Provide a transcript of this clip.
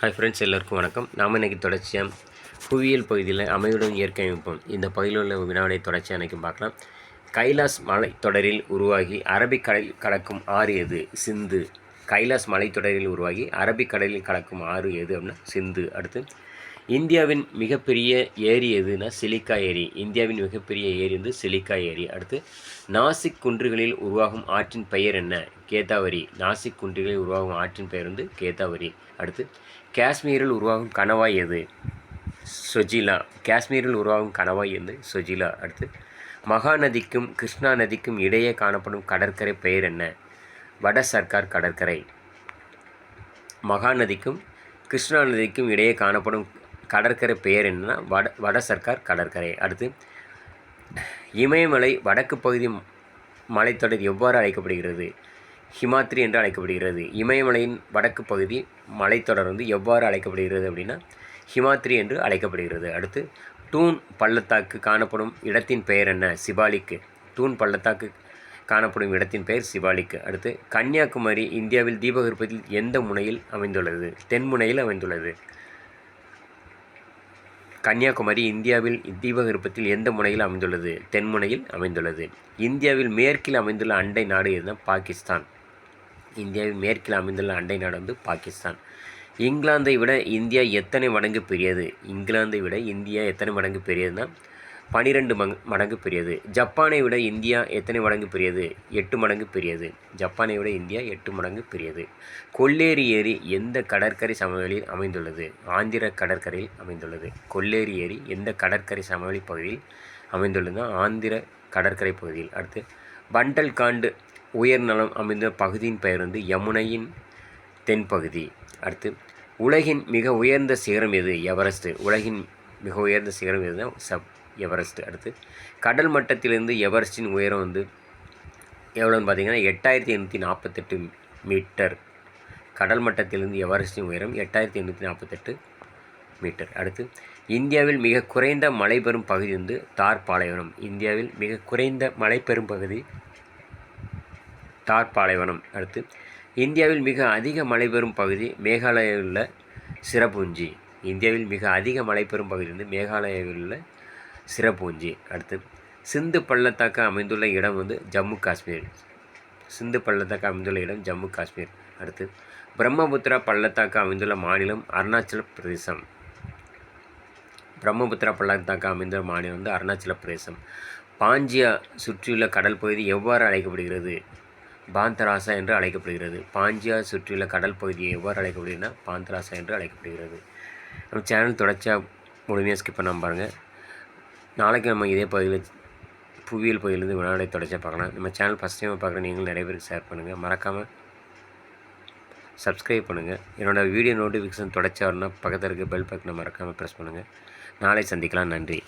Hi friends, எல்லோருக்கும் வணக்கம். நாம் இன்றைக்கி தொடர்ச்சியாக புவியியல் பகுதியில் அமைவிடம் இயற்கை அமைப்போம் இந்த பகுதியில் உள்ள வினாவினை தொடர்ச்சியாக அன்றைக்கும் பார்க்கலாம். கைலாஸ் மலைத்தொடரில் உருவாகி அரபிக்கடலில் கலக்கும் ஆறு எது? சிந்து. கைலாஸ் மலைத்தொடரில் உருவாகி அரபிக்கடலில் கலக்கும் ஆறு எது அப்படின்னா சிந்து. அடுத்து, இந்தியாவின் மிகப்பெரிய ஏரி எதுனா சிலிக்கா ஏரி. இந்தியாவின் மிகப்பெரிய ஏரி வந்து சிலிக்கா ஏரி. அடுத்து, நாசிக் குன்றுகளில் உருவாகும் ஆற்றின் பெயர் என்ன? கேதாவரி. நாசிக் குன்றுகளில் உருவாகும் ஆற்றின் பெயர் வந்து கேதாவரி. அடுத்து, காஷ்மீரில் உருவாகும் கணவாய் எது? சொஜிலா. காஷ்மீரில் உருவாகும் கணவாய் எது? சொஜிலா. அடுத்து, மகாநதிக்கும் கிருஷ்ணா நதிக்கும் இடையே காணப்படும் கடற்கரை பெயர் என்ன? வட சர்க்கார் கடற்கரை. மகாநதிக்கும் கிருஷ்ணா நதிக்கும் இடையே காணப்படும் கடற்கரை பெயர் என்னன்னா வட சர்க்கார் கடற்கரை. அடுத்து, இமயமலை வடக்கு பகுதி மலைத்தொடர் எவ்வாறு அழைக்கப்படுகிறது? ஹிமாத்ரி என்று அழைக்கப்படுகிறது. இமயமலையின் வடக்கு பகுதி மலைத்தொடர் வந்து எவ்வாறு அழைக்கப்படுகிறது அப்படின்னா ஹிமாத்ரி என்று அழைக்கப்படுகிறது. அடுத்து, டூன் பள்ளத்தாக்கு காணப்படும் இடத்தின் பெயர் என்ன? சிபாலிக்கு. டூன் பள்ளத்தாக்கு காணப்படும் இடத்தின் பெயர் சிபாலிக்கு. அடுத்து, கன்னியாகுமரி இந்தியாவில் தீபகற்பத்தில் எந்த முனையில் அமைந்துள்ளது? தென்முனையில் அமைந்துள்ளது. கன்னியாகுமரி இந்தியாவில் தீபகற்பத்தில் எந்த முனையில் அமைந்துள்ளது? தென்முனையில் அமைந்துள்ளது. இந்தியாவில் மேற்கில் அமைந்துள்ள அண்டை நாடு எதுனா பாகிஸ்தான். இந்தியாவில் மேற்கில் அமைந்துள்ள அண்டை நாடு வந்து பாகிஸ்தான். இங்கிலாந்தை விட இந்தியா எத்தனை மடங்கு பெரியது? இங்கிலாந்தை விட இந்தியா எத்தனை மடங்கு பெரியதுன்னா 12 மடங்கு பெரியது. ஜப்பானை விட இந்தியா எத்தனை மடங்கு பெரியது? 8 மடங்கு பெரியது. ஜப்பானை விட இந்தியா 8 மடங்கு பெரியது. கொல்லேரி ஏரி எந்த கடற்கரை சமவெளியில் அமைந்துள்ளது? ஆந்திர கடற்கரையில் அமைந்துள்ளது. கொல்லேரி ஏரி எந்த கடற்கரை சமவெளி பகுதியில் அமைந்துள்ளதுன்னா ஆந்திர கடற்கரை பகுதியில். அடுத்து, பண்டல்காண்டு உயர்நலம் அமைந்த பகுதியின் பெயர் வந்து யமுனையின் தென்பகுதி. அடுத்து, உலகின் மிக உயர்ந்த சிகரம் எது? எவரெஸ்ட். உலகின் மிக உயர்ந்த சிகரம் எதுனா எவரெஸ்ட். அடுத்து, கடல் மட்டத்திலிருந்து எவரெஸ்டின் உயரம் வந்து எவ்வளோன்னு பார்த்தீங்கன்னா 8848 மீட்டர். கடல் மட்டத்திலிருந்து எவரெஸ்டின் உயரம் 8848 மீட்டர். அடுத்து, இந்தியாவில் மிக குறைந்த மழை பெறும் பகுதி வந்து தார் பாலைவனம். இந்தியாவில் மிக குறைந்த மழை பெறும் பகுதி தார் பாலைவனம். அடுத்து, இந்தியாவில் மிக அதிக மழை பெறும் பகுதி மேகாலயாவில் உள்ள சிரபுஞ்சி. இந்தியாவில் மிக அதிக மழை பெறும் பகுதி வந்து மேகாலயாவில் உள்ள சிரபுஞ்சி. அடுத்து, சிந்து பள்ளத்தாக்கு அமைந்துள்ள இடம் வந்து ஜம்மு காஷ்மீர். சிந்து பள்ளத்தாக்கு அமைந்துள்ள இடம் ஜம்மு காஷ்மீர். அடுத்து, பிரம்மபுத்திரா பள்ளத்தாக்கு அமைந்துள்ள மாநிலம் அருணாச்சல பிரதேசம். பிரம்மபுத்திரா பள்ளத்தாக்கு அமைந்துள்ள மாநிலம் வந்து அருணாச்சல பிரதேசம். பாஞ்சியா சுற்றியுள்ள கடல் பகுதி எவ்வாறு அழைக்கப்படுகிறது? பாந்தராசா என்று அழைக்கப்படுகிறது. பாஞ்சியா சுற்றியுள்ள கடல் பகுதியை எவ்வாறு அழைக்கப்படுகிறதுனா பாந்தராசா என்று அழைக்கப்படுகிறது. நம்ம சேனல் தொடர்ச்சியாக முழுமையாக ஸ்கிப் பண்ணாமல் பாருங்கள். நாளைக்கு நம்ம இதே பகுதியில் புவியியல் பகுதியிலேருந்து வினாடை தொடர்ச்சியாக பார்க்கலாம். நம்ம சேனல் ஃபஸ்ட் டைம் பார்க்குற நீங்களும் நிறைய பேருக்கு ஷேர் பண்ணுங்கள். மறக்காமல் சப்ஸ்கிரைப் பண்ணுங்கள். என்னோடய வீடியோ நோட்டிஃபிகேஷன் தொடர்ச்சியாக வரணும்னா பக்கத்தில் இருக்க பெல் பட்டனை மறக்காமல் ப்ரெஸ் பண்ணுங்கள். நாளை சந்திக்கலாம். நன்றி.